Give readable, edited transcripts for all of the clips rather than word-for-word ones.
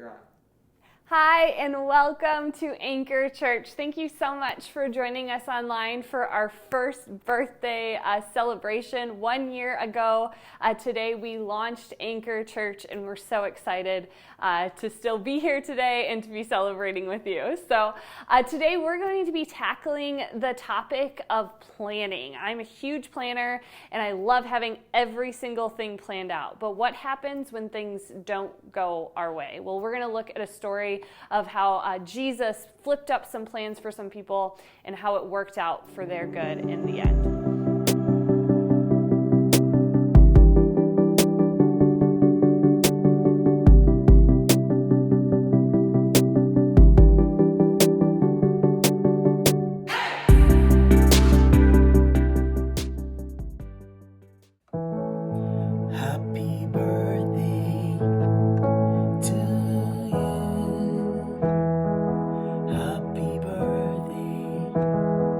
You're on. Hi, and welcome to Anchor Church. Thank you so much for joining us online for our first birthday celebration 1 year ago. Today we launched Anchor Church, and we're so excited to still be here today and to be celebrating with you. So today we're going to be tackling the topic of planning. I'm a huge planner, and I love having every single thing planned out. But what happens when things don't go our way? Well, we're going to look at a story of how Jesus flipped up some plans for some people and how it worked out for their good in the end. Happy birthday to you. Happy birthday to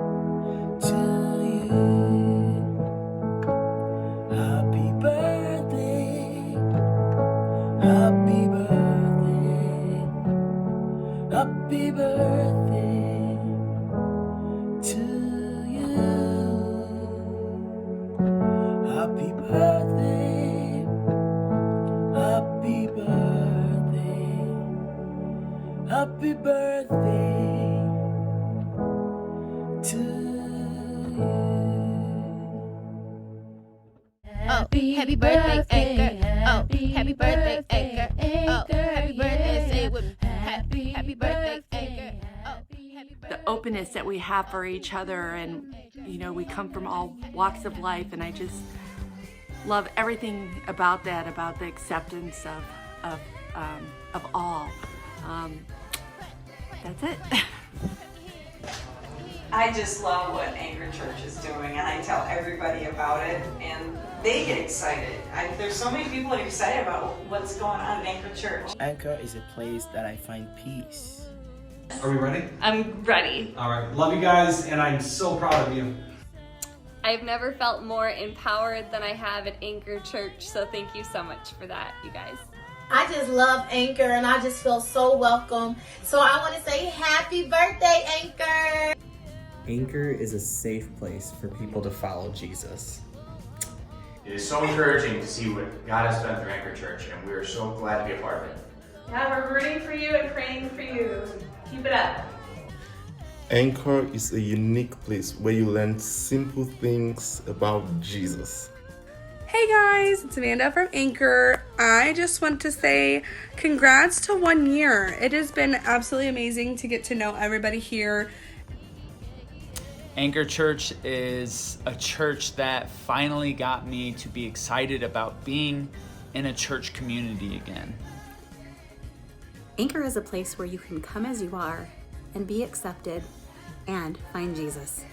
you. Happy birthday. Happy birthday. Happy birthday to you. Happy birthday. Happy birthday. Happy birthday to you. Oh, happy birthday, Anchor. Oh, happy birthday, Anchor. Oh, happy birthday, say it with me. Happy birthday, Anchor. Oh, happy birthday. The openness that we have for each other, and we come from all walks of life, and I just love everything about that, about the acceptance of all. That's it. I just love what Anchor Church is doing, and I tell everybody about it, and they get excited. There's so many people that are excited about what's going on at Anchor Church. Anchor is a place that I find peace. Are we ready? I'm ready. All right. Love you guys, and I'm so proud of you. I've never felt more empowered than I have at Anchor Church, so thank you so much for that, you guys. I just love Anchor, and I just feel so welcome. So I want to say happy birthday, Anchor! Anchor is a safe place for people to follow Jesus. It is so encouraging to see what God has done through Anchor Church, and we are so glad to be a part of it. Yeah, we're rooting for you and praying for you. Keep it up. Anchor is a unique place where you learn simple things about Jesus. Hey guys, it's Amanda from Anchor. I just want to say congrats to 1 year. It has been absolutely amazing to get to know everybody here. Anchor Church is a church that finally got me to be excited about being in a church community again. Anchor is a place where you can come as you are and be accepted and find Jesus.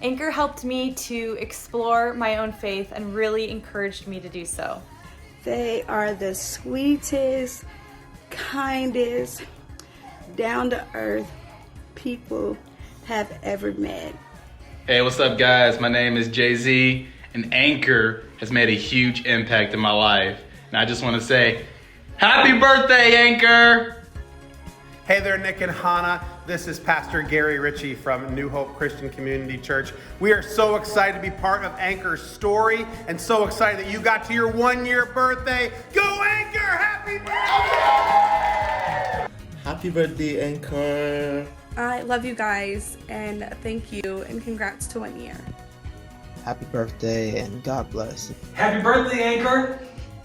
Anchor helped me to explore my own faith and really encouraged me to do so. They are the sweetest, kindest, down-to-earth people have ever met. Hey, what's up guys? My name is Jay-Z, and Anchor has made a huge impact in my life. And I just want to say, happy birthday, Anchor! Hey there, Nick and Hannah. This is Pastor Gary Ritchie from New Hope Christian Community Church. We are so excited to be part of Anchor's story and so excited that you got to your 1 year birthday. Go Anchor! Happy birthday! Happy birthday, Anchor! I love you guys, and thank you, and congrats to 1 year. Happy birthday, and God bless. Happy birthday, Anchor!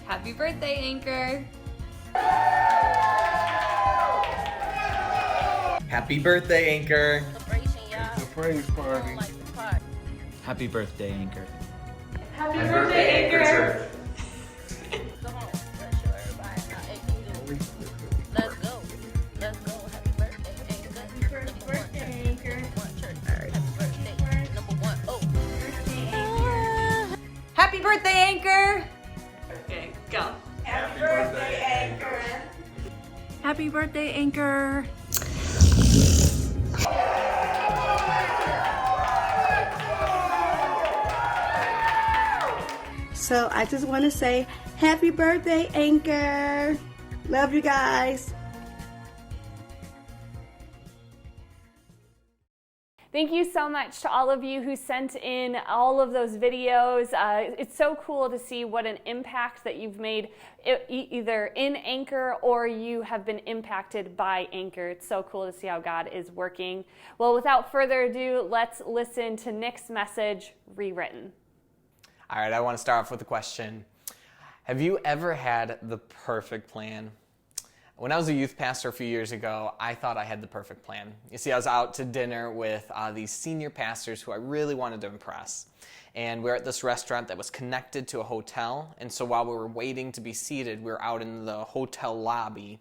Happy birthday, Anchor! Happy birthday, Anchor! It's a praise party. Happy birthday, Anchor. Happy birthday, Anchor! Let's go. Let's go. Happy birthday, Anchor. Happy birthday, Anchor! Okay, go. Happy birthday, Anchor! Happy birthday, Anchor! So I just want to say happy birthday, Anchor. Love you guys. Thank you so much to all of you who sent in all of those videos. It's so cool to see what an impact that you've made either in Anchor or you have been impacted by Anchor. It's so cool to see how God is working. Well, without further ado, let's listen to Nick's message, Rewritten. All right, I want to start off with a question. Have you ever had the perfect plan? When I was a youth pastor a few years ago, I thought I had the perfect plan. You see, I was out to dinner with these senior pastors who I really wanted to impress. And we were at this restaurant that was connected to a hotel. And so while we were waiting to be seated, we were out in the hotel lobby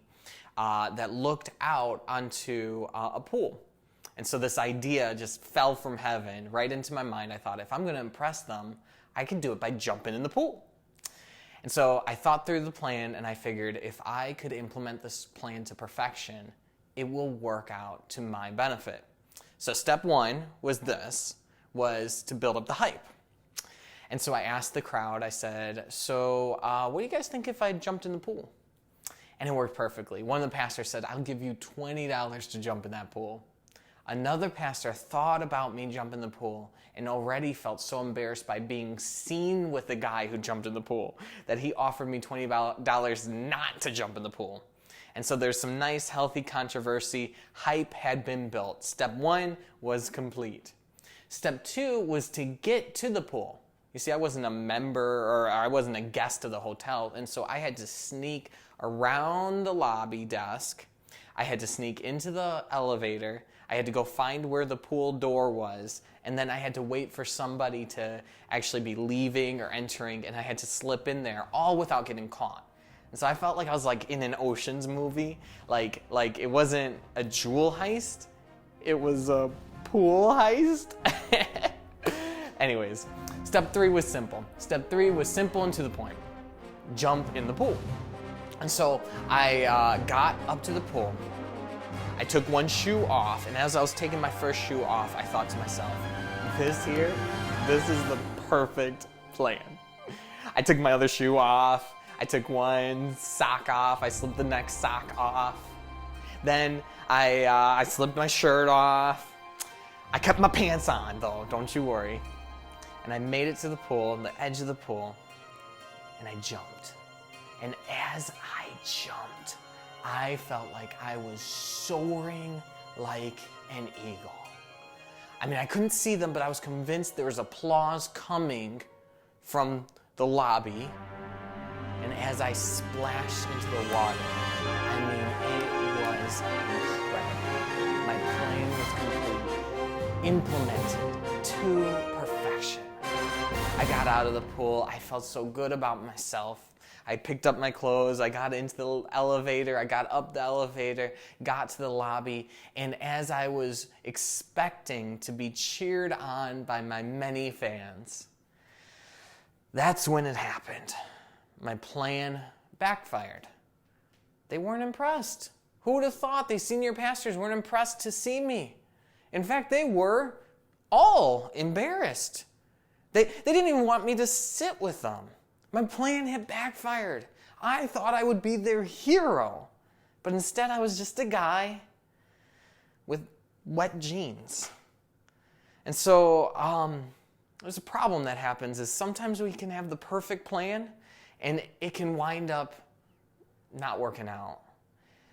that looked out onto a pool. And so this idea just fell from heaven right into my mind. I thought, if I'm going to impress them, I can do it by jumping in the pool. And so I thought through the plan, and I figured if I could implement this plan to perfection, it will work out to my benefit. So step one was to build up the hype. And so I asked the crowd, I said, so what do you guys think if I jumped in the pool? And it worked perfectly. One of the pastors said, I'll give you $20 to jump in that pool. Another pastor thought about me jumping in the pool and already felt so embarrassed by being seen with the guy who jumped in the pool that he offered me $20 not to jump in the pool. And so there's some nice, healthy controversy. Hype had been built. Step one was complete. Step two was to get to the pool. You see, I wasn't a member or I wasn't a guest of the hotel, and so I had to sneak around the lobby desk. I had to sneak into the elevator. I had to go find where the pool door was, and then I had to wait for somebody to actually be leaving or entering, and I had to slip in there, all without getting caught. And so I felt like I was like in an Ocean's movie, like it wasn't a jewel heist, it was a pool heist. Anyways, step three was simple. Step three was simple and to the point. Jump in the pool. And so I got up to the pool. I took one shoe off, and as I was taking my first shoe off, I thought to myself, this is the perfect plan. I took my other shoe off, I took one sock off, I slipped the next sock off. Then I slipped my shirt off. I kept my pants on though, don't you worry. And I made it to the pool, the edge of the pool, and I jumped. And as I jumped, I felt like I was soaring like an eagle. I mean, I couldn't see them, but I was convinced there was applause coming from the lobby. And as I splashed into the water, I mean, it was incredible. My plan was complete, implemented to perfection. I got out of the pool. I felt so good about myself. I picked up my clothes, I got into the elevator, I got up the elevator, got to the lobby, and as I was expecting to be cheered on by my many fans, that's when it happened. My plan backfired. They weren't impressed. Who would have thought these senior pastors weren't impressed to see me? In fact, they were all embarrassed. They didn't even want me to sit with them. My plan had backfired. I thought I would be their hero, but instead I was just a guy with wet jeans. And so there's a problem that happens is sometimes we can have the perfect plan and it can wind up not working out.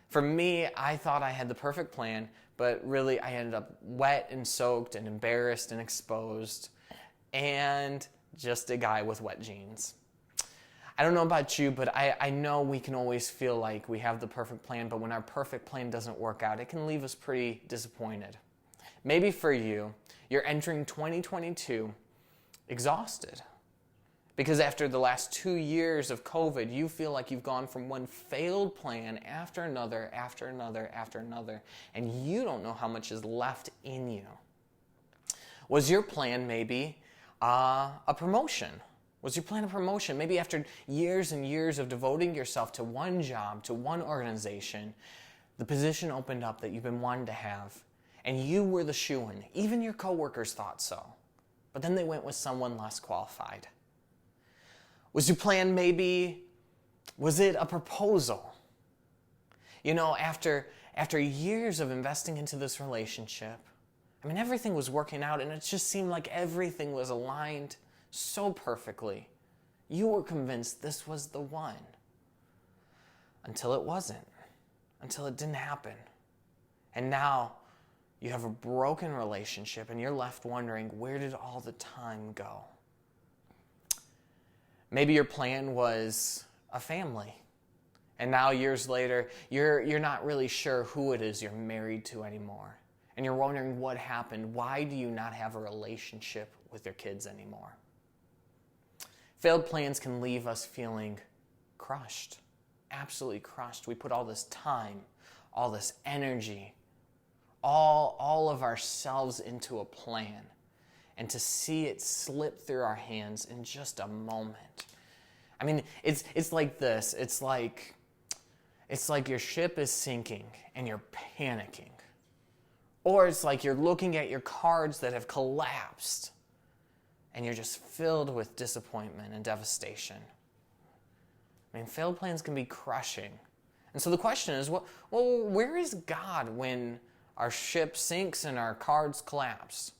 For me, I thought I had the perfect plan, but really I ended up wet and soaked and embarrassed and exposed and just a guy with wet jeans. I don't know about you, but I know we can always feel like we have the perfect plan, but when our perfect plan doesn't work out, it can leave us pretty disappointed. Maybe for you, you're entering 2022 exhausted. Because after the last 2 years of COVID, you feel like you've gone from one failed plan after another, after another, after another, and you don't know how much is left in you. Was your plan maybe a promotion? Was your plan a promotion? Maybe after years and years of devoting yourself to one job, to one organization, the position opened up that you've been wanting to have, and you were the shoo-in. Even your coworkers thought so, but then they went with someone less qualified. Was your plan maybe, was it a proposal? You know, after years of investing into this relationship, I mean, everything was working out and it just seemed like everything was aligned so perfectly. You were convinced this was the one. Until it wasn't. Until it didn't happen. And now you have a broken relationship and you're left wondering, where did all the time go? Maybe your plan was a family. And now years later, you're not really sure who it is you're married to anymore. And you're wondering what happened. Why do you not have a relationship with your kids anymore? Failed plans can leave us feeling crushed. Absolutely crushed. We put all this time, all this energy, all of ourselves into a plan. And to see it slip through our hands in just a moment. I mean, it's like this. It's like your ship is sinking and you're panicking. Or it's like you're looking at your cards that have collapsed and you're just filled with disappointment and devastation. I mean, failed plans can be crushing. And so the question is, well, where is God when our ship sinks and our cards collapse?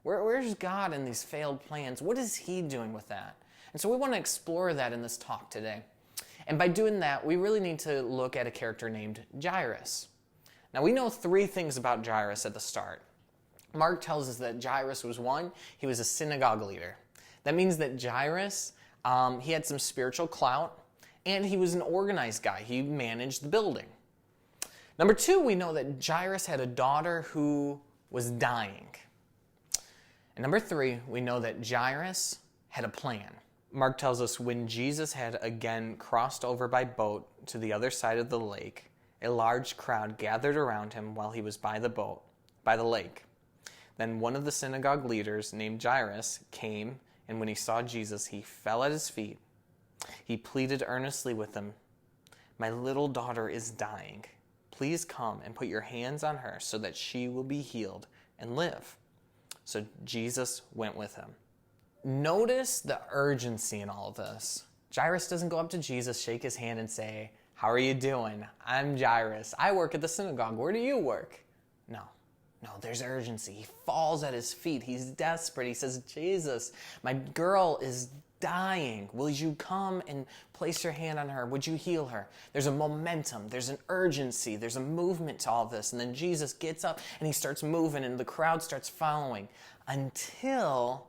Where's God in these failed plans? What is he doing with that? And so we want to explore that in this talk today. And by doing that, we really need to look at a character named Jairus. Now, we know 3 things about Jairus at the start. Mark tells us that Jairus was one, he was a synagogue leader. That means that Jairus, he had some spiritual clout, and he was an organized guy. He managed the building. Number 2, we know that Jairus had a daughter who was dying. And number 3, we know that Jairus had a plan. Mark tells us when Jesus had again crossed over by boat to the other side of the lake, a large crowd gathered around him while he was by the lake. Then one of the synagogue leaders named Jairus came, and when he saw Jesus, he fell at his feet. He pleaded earnestly with him, "My little daughter is dying. Please come and put your hands on her so that she will be healed and live." So Jesus went with him. Notice the urgency in all of this. Jairus doesn't go up to Jesus, shake his hand, and say, "How are you doing? I'm Jairus. I work at the synagogue. Where do you work?" No, there's urgency. He falls at his feet. He's desperate. He says, "Jesus, my girl is dying. Will you come and place your hand on her? Would you heal her?" There's a momentum. There's an urgency. There's a movement to all this. And then Jesus gets up and he starts moving and the crowd starts following until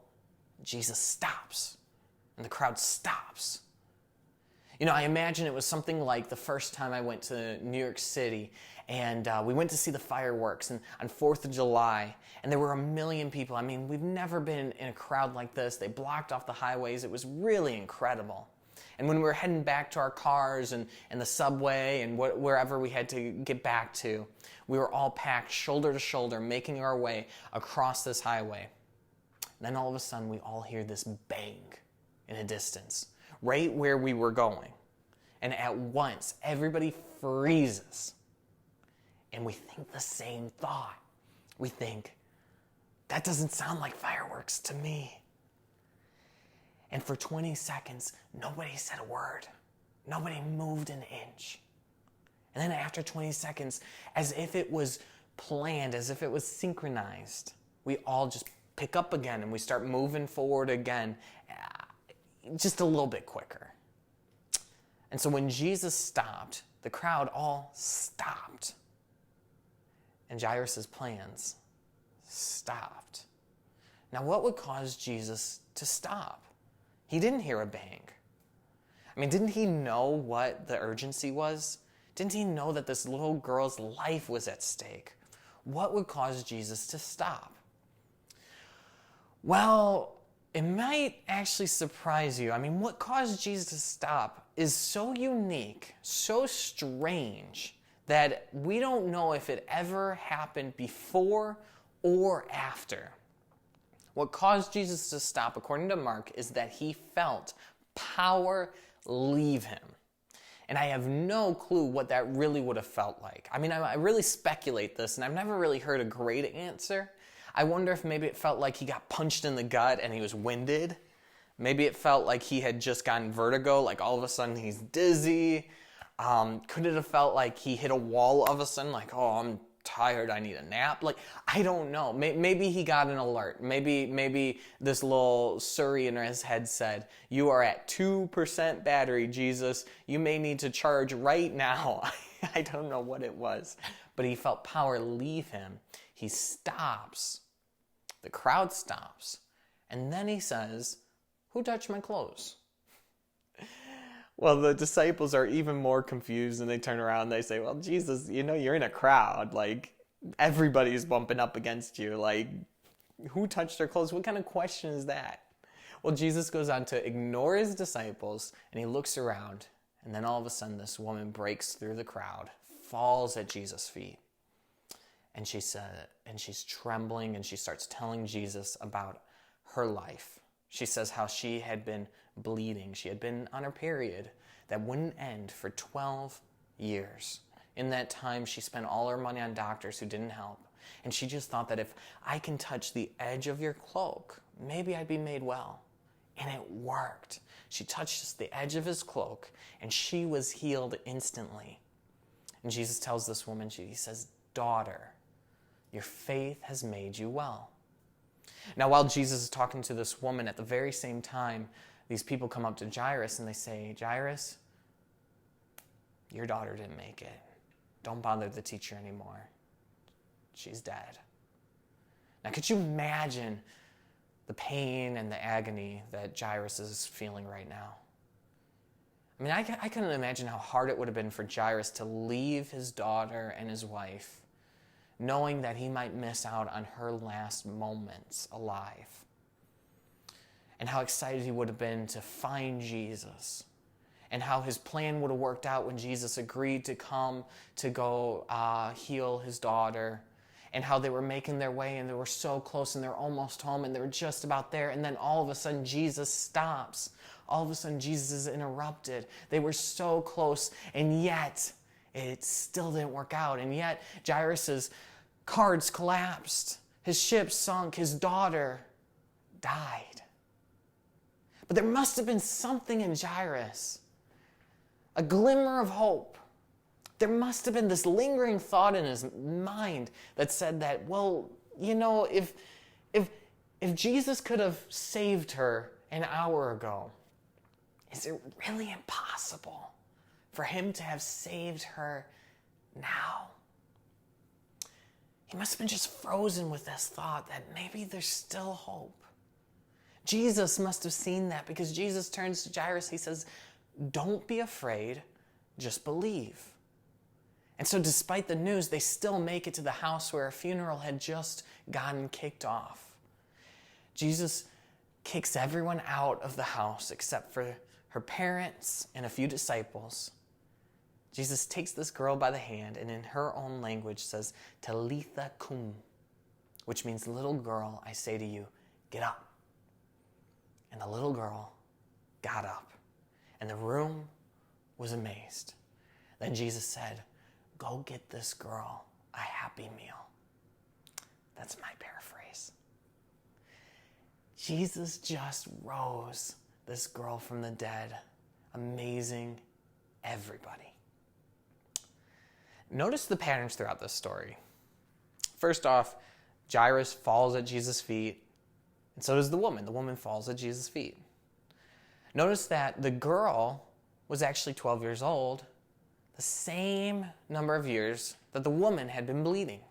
Jesus stops and the crowd stops. You know, I imagine it was something like the first time I went to New York City and we went to see the fireworks on 4th of July and there were 1 million people. I mean, we've never been in a crowd like this. They blocked off the highways. It was really incredible. And when we were heading back to our cars and the subway and wherever we had to get back to, we were all packed shoulder to shoulder, making our way across this highway. And then all of a sudden, we all hear this bang in a distance, right where we were going. And at once, everybody freezes. And we think the same thought. We think, that doesn't sound like fireworks to me. And for 20 seconds, nobody said a word. Nobody moved an inch. And then after 20 seconds, as if it was planned, as if it was synchronized, we all just pick up again and we start moving forward again, just a little bit quicker. And so when Jesus stopped, the crowd all stopped. And Jairus' plans stopped. Now, what would cause Jesus to stop? He didn't hear a bang. I mean, didn't he know what the urgency was? Didn't he know that this little girl's life was at stake? What would cause Jesus to stop? Well, it might actually surprise you. I mean, what caused Jesus to stop is so unique, so strange, that we don't know if it ever happened before or after. What caused Jesus to stop, according to Mark, is that he felt power leave him. And I have no clue what that really would have felt like. I mean, I really speculate this, and I've never really heard a great answer. I wonder if maybe it felt like he got punched in the gut and he was winded. Maybe it felt like he had just gotten vertigo, like all of a sudden he's dizzy. Could it have felt like he hit a wall all of a sudden, like, oh, I'm tired, I need a nap? Like, I don't know. Maybe he got an alert. Maybe this little Surrey in his head said, you are at 2% battery, Jesus. You may need to charge right now. I don't know what it was. But he felt power leave him. He stops. The crowd stops. And then he says, who touched my clothes? Well, the disciples are even more confused, and they turn around and they say, well, Jesus, you're in a crowd. Like, everybody's bumping up against you. Like, who touched their clothes? What kind of question is that? Well, Jesus goes on to ignore his disciples, and he looks around, and then all of a sudden this woman breaks through the crowd, falls at Jesus' feet. And she's trembling, and she starts telling Jesus about her life. She says how she had been bleeding. She had been on her period that wouldn't end for 12 years. In that time, she spent all her money on doctors who didn't help. And she just thought that if I can touch the edge of your cloak, maybe I'd be made well. And it worked. She touched just the edge of his cloak, and she was healed instantly. And Jesus tells this woman, he says, daughter, your faith has made you well. Now, while Jesus is talking to this woman, at the very same time, these people come up to Jairus and they say, Jairus, your daughter didn't make it. Don't bother the teacher anymore. She's dead. Now, could you imagine the pain and the agony that Jairus is feeling right now? I mean, I couldn't imagine how hard it would have been for Jairus to leave his daughter and his wife, knowing that he might miss out on her last moments alive. And how excited he would have been to find Jesus. And how his plan would have worked out when Jesus agreed to come to go heal his daughter. And how they were making their way, and they were so close, and they're almost home, and they were just about there. And then all of a sudden, Jesus stops. All of a sudden, Jesus is interrupted. They were so close, and yet it still didn't work out. And yet, Jairus' cards collapsed. His ship sunk. His daughter died. But there must have been something in Jairus, a glimmer of hope. There must have been this lingering thought in his mind that said that, well, if Jesus could have saved her an hour ago, is it really impossible for him to have saved her now? He must have been just frozen with this thought that maybe there's still hope. Jesus must have seen that, because Jesus turns to Jairus. He says, don't be afraid, just believe. And so despite the news, they still make it to the house where a funeral had just gotten kicked off. Jesus kicks everyone out of the house except for her parents and a few disciples. Jesus takes this girl by the hand and in her own language says, Talitha cum, which means, little girl, I say to you, get up. And the little girl got up, and the room was amazed. Then Jesus said, go get this girl a Happy Meal. That's my paraphrase. Jesus just rose this girl from the dead, amazing everybody. Notice the patterns throughout this story. First off, Jairus falls at Jesus' feet, and so does the woman. The woman falls at Jesus' feet. Notice that the girl was actually 12 years old, the same number of years that the woman had been bleeding.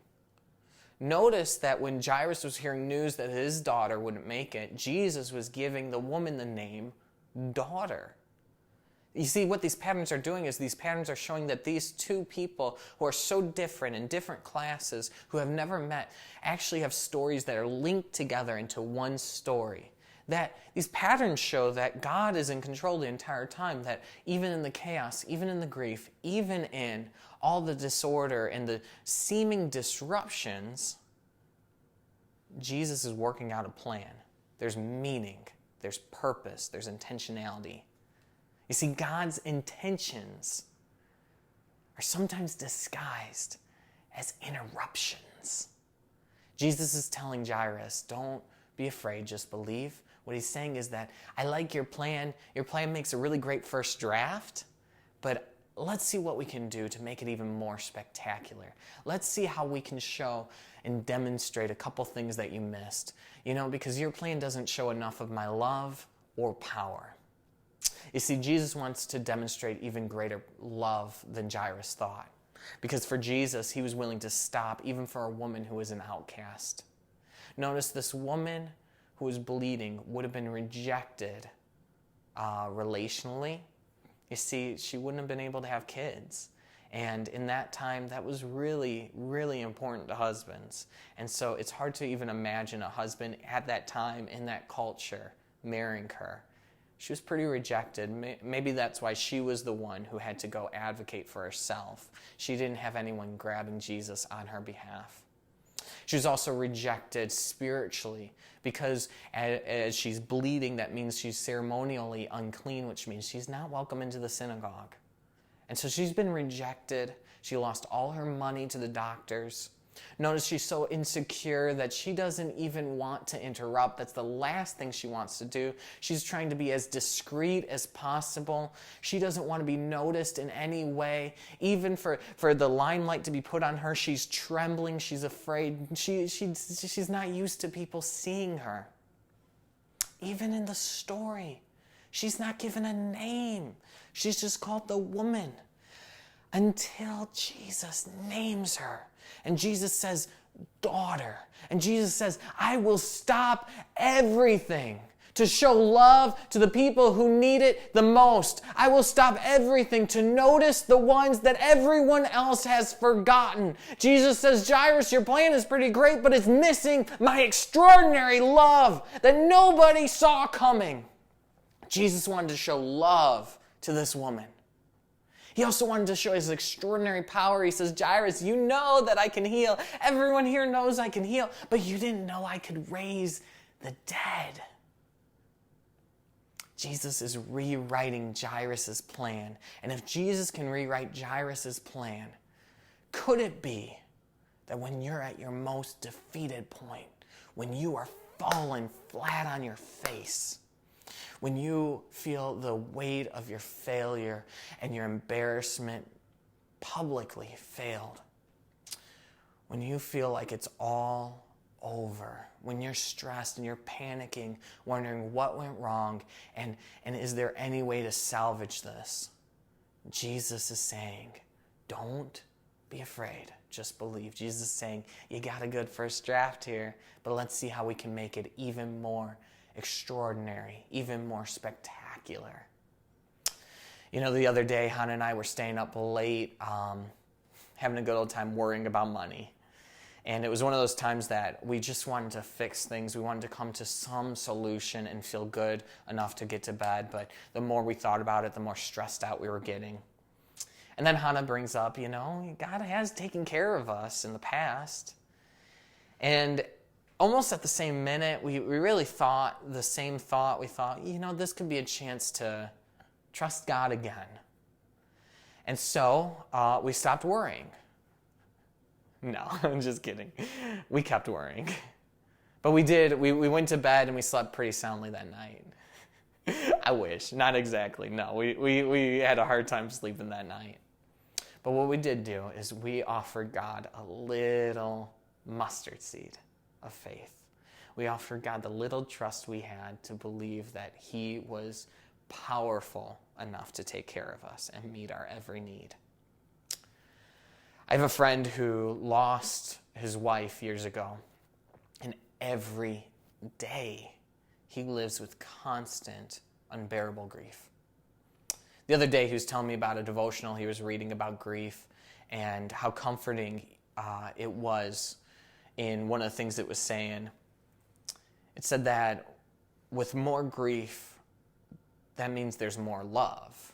Notice that when Jairus was hearing news that his daughter wouldn't make it, Jesus was giving the woman the name daughter. You see, what these patterns are doing is these patterns are showing that these two people who are so different in different classes, who have never met, actually have stories that are linked together into one story. That these patterns show that God is in control the entire time, that even in the chaos, even in the grief, even in all the disorder and the seeming disruptions, Jesus is working out a plan. There's meaning, there's purpose, there's intentionality. You see, God's intentions are sometimes disguised as interruptions. Jesus is telling Jairus, don't be afraid, just believe. What he's saying is that I like your plan. Your plan makes a really great first draft, but let's see what we can do to make it even more spectacular. Let's see how we can show and demonstrate a couple things that you missed. Because your plan doesn't show enough of my love or power. You see, Jesus wants to demonstrate even greater love than Jairus thought. Because for Jesus, he was willing to stop even for a woman who was an outcast. Notice this woman who was bleeding would have been rejected relationally. You see, she wouldn't have been able to have kids. And in that time, that was really, really important to husbands. And so it's hard to even imagine a husband at that time in that culture marrying her. She was pretty rejected. Maybe that's why she was the one who had to go advocate for herself. She didn't have anyone grabbing Jesus on her behalf. She was also rejected spiritually because as she's bleeding, that means she's ceremonially unclean, which means she's not welcome into the synagogue. And so she's been rejected. She lost all her money to the doctors. Notice she's so insecure that she doesn't even want to interrupt. That's the last thing she wants to do. She's trying to be as discreet as possible. She doesn't want to be noticed in any way. Even for the limelight to be put on her, she's trembling. She's afraid. She's not used to people seeing her. Even in the story, she's not given a name. She's just called the woman until Jesus names her. And Jesus says, daughter. And Jesus says, I will stop everything to show love to the people who need it the most. I will stop everything to notice the ones that everyone else has forgotten. Jesus says, Jairus, your plan is pretty great, but it's missing my extraordinary love that nobody saw coming. Jesus wanted to show love to this woman. He also wanted to show his extraordinary power. He says, Jairus, you know that I can heal. Everyone here knows I can heal, but you didn't know I could raise the dead. Jesus is rewriting Jairus' plan. And if Jesus can rewrite Jairus' plan, could it be that when you're at your most defeated point, when you are falling flat on your face, when you feel the weight of your failure and your embarrassment publicly failed, when you feel like it's all over, when you're stressed and you're panicking, wondering what went wrong and is there any way to salvage this, Jesus is saying, don't be afraid, just believe. Jesus is saying, you got a good first draft here, but let's see how we can make it even more extraordinary, even more spectacular. The other day, Hannah and I were staying up late, having a good old time worrying about money. And it was one of those times that we just wanted to fix things. We wanted to come to some solution and feel good enough to get to bed. But the more we thought about it, the more stressed out we were getting. And then Hannah brings up, God has taken care of us in the past. And almost at the same minute, we really thought the same thought. We thought, this could be a chance to trust God again. And so we stopped worrying. No, I'm just kidding. We kept worrying. But we did. We went to bed and we slept pretty soundly that night. I wish. Not exactly. No, we had a hard time sleeping that night. But what we did do is we offered God a little mustard seed of faith. We offered God the little trust we had to believe that he was powerful enough to take care of us and meet our every need. I have a friend who lost his wife years ago, and every day he lives with constant, unbearable grief. The other day he was telling me about a devotional he was reading about grief and how comforting it was. In one of the things it was saying, it said that with more grief, that means there's more love.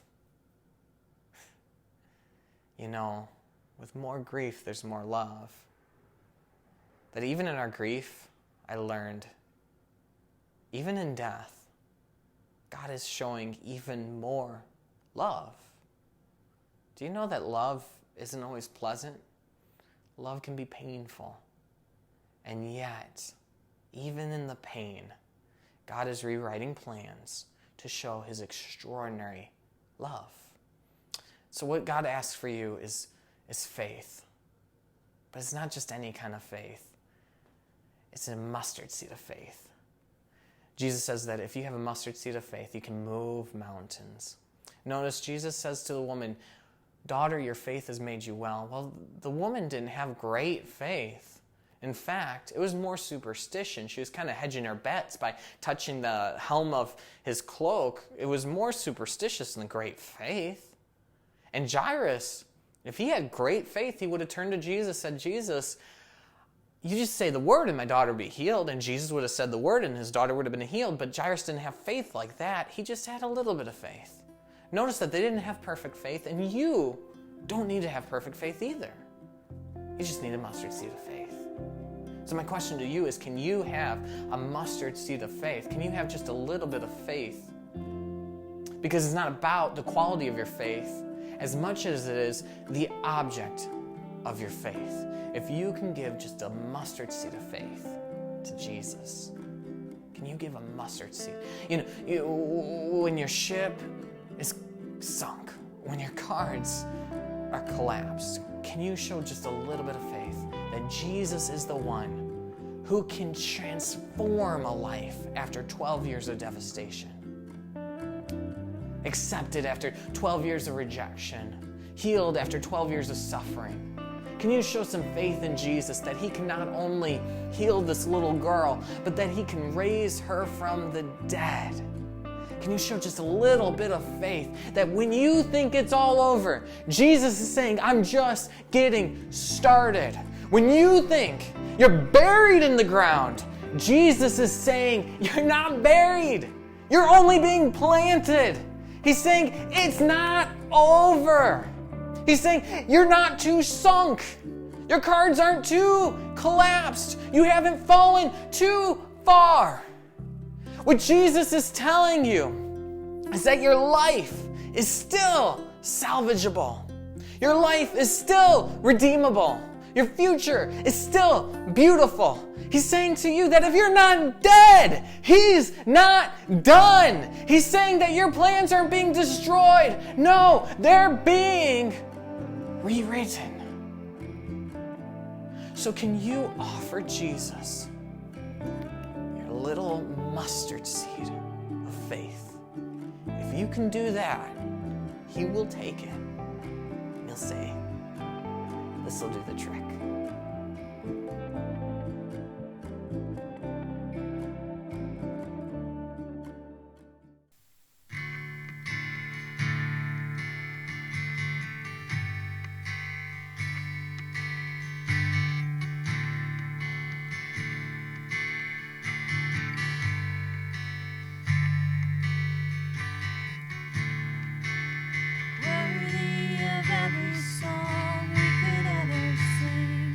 With more grief, there's more love. That even in our grief, I learned, even in death, God is showing even more love. Do you know that love isn't always pleasant? Love can be painful. And yet, even in the pain, God is rewriting plans to show his extraordinary love. So what God asks for you is faith. But it's not just any kind of faith. It's a mustard seed of faith. Jesus says that if you have a mustard seed of faith, you can move mountains. Notice Jesus says to the woman, "Daughter, your faith has made you well." Well, the woman didn't have great faith. In fact, it was more superstition. She was kind of hedging her bets by touching the hem of his cloak. It was more superstitious than great faith. And Jairus, if he had great faith, he would have turned to Jesus and said, "Jesus, you just say the word and my daughter would be healed." And Jesus would have said the word and his daughter would have been healed. But Jairus didn't have faith like that. He just had a little bit of faith. Notice that they didn't have perfect faith, and you don't need to have perfect faith either. You just need a mustard seed of faith. So my question to you is, can you have a mustard seed of faith? Can you have just a little bit of faith? Because it's not about the quality of your faith as much as it is the object of your faith. If you can give just a mustard seed of faith to Jesus, can you give a mustard seed? When your ship is sunk, when your cards are collapsed, can you show just a little bit of faith that Jesus is the one who can transform a life after 12 years of devastation? Accepted after 12 years of rejection, healed after 12 years of suffering. Can you show some faith in Jesus that he can not only heal this little girl, but that he can raise her from the dead? Can you show just a little bit of faith that when you think it's all over, Jesus is saying, "I'm just getting started." When you think you're buried in the ground, Jesus is saying, "You're not buried. You're only being planted." He's saying, "It's not over." He's saying, "You're not too sunk. Your cards aren't too collapsed. You haven't fallen too far." What Jesus is telling you is that your life is still salvageable. Your life is still redeemable. Your future is still beautiful. He's saying to you that if you're not dead, he's not done. He's saying that your plans aren't being destroyed. No, they're being rewritten. So can you offer Jesus your little mustard seed of faith? If you can do that, he will take it and he'll say, "This will do the trick." Worthy of every song we could ever sing.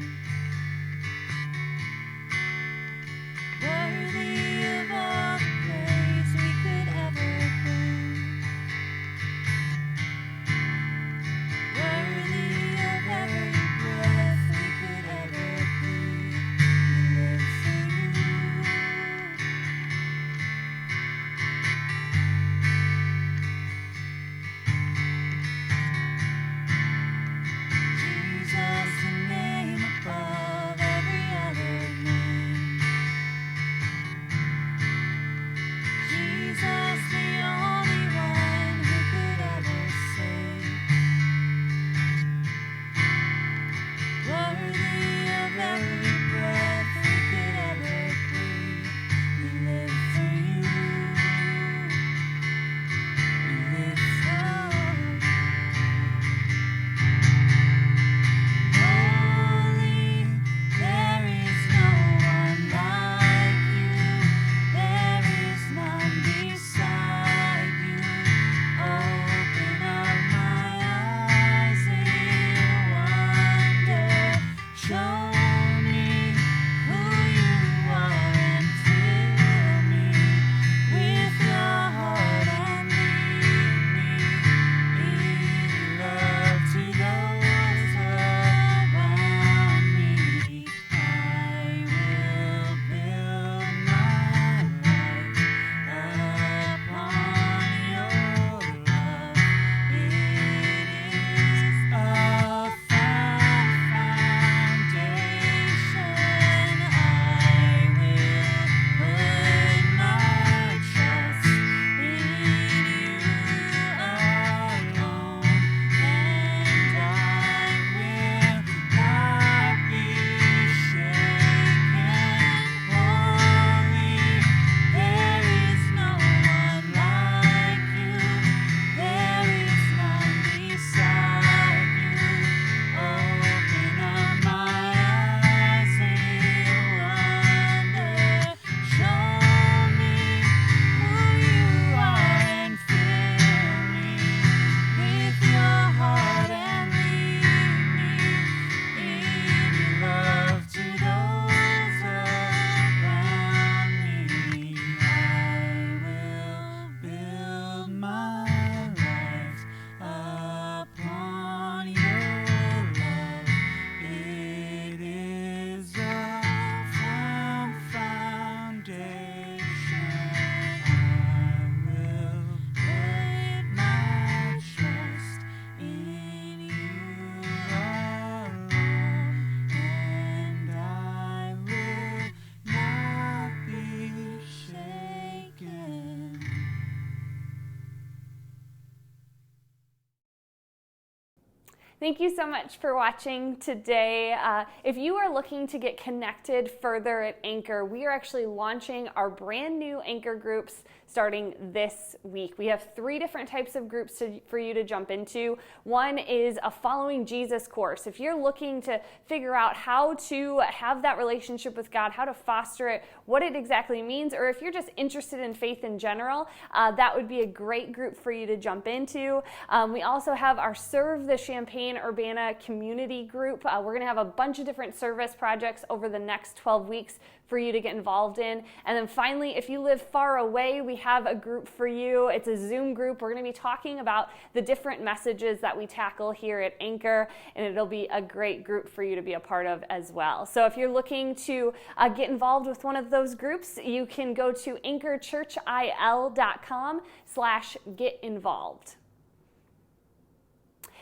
Thank you so much for watching today. If you are looking to get connected further at Anchor, we are actually launching our brand new Anchor groups starting this week. We have 3 different types of groups for you to jump into. One is a Following Jesus course. If you're looking to figure out how to have that relationship with God, how to foster it, what it exactly means, or if you're just interested in faith in general, that would be a great group for you to jump into. We also have our Serve the Champaign-Urbana community group. We're going to have a bunch of different service projects over the next 12 weeks for you to get involved in. And then finally, if you live far away, we have a group for you. It's a Zoom group. We're going to be talking about the different messages that we tackle here at Anchor, and it'll be a great group for you to be a part of as well. So if you're looking to get involved with one of those groups, you can go to anchorchurchil.com/get-involved.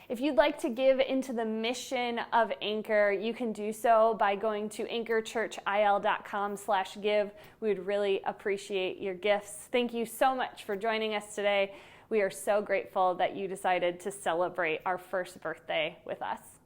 If you'd like to give into the mission of Anchor, you can do so by going to anchorchurchil.com/give. We would really appreciate your gifts. Thank you so much for joining us today. We are so grateful that you decided to celebrate our first birthday with us.